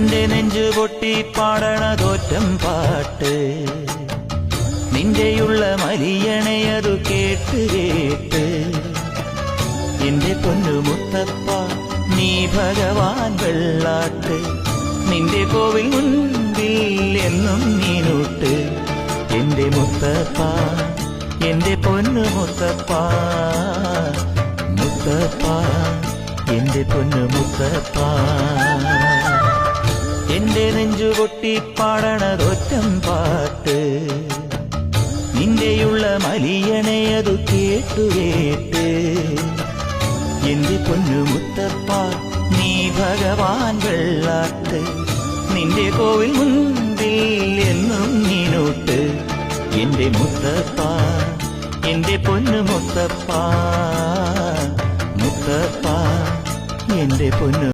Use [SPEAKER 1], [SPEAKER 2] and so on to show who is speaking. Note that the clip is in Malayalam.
[SPEAKER 1] എന്റെ നെഞ്ചു പൊട്ടി പാടണതോറ്റം പാട്ട് നിന്റെയുള്ള മലിയണയതു കേട്ട് കേട്ട് എന്റെ പൊന്നു മുത്തപ്പ നീ ഭഗവാൻ വെള്ളാട്ട് നിന്റെ കോവിൽ മുൻപിൽ എന്നും നീനൂട്ട് എന്റെ മുത്തപ്പ എന്റെ പൊന്നു മുത്തപ്പ മുത്തപ്പ എന്റെ പൊന്നു മുത്തപ്പ എന്റെ നെഞ്ചു പൊട്ടി പാടണതൊറ്റം പാട്ട് നിന്റെയുള്ള മലിയണയതു കേട്ടു കേട്ട് എന്റെ പൊന്നു മുത്തപ്പ നീ ഭഗവാൻ വെള്ളാട്ട് നിന്റെ കോവിൽ മുൻപിൽ എന്നും നീനൂട്ട് എന്റെ മുത്തപ്പ എന്റെ പൊന്നു മുത്തപ്പ മുത്തപ്പ എന്റെ പൊന്നു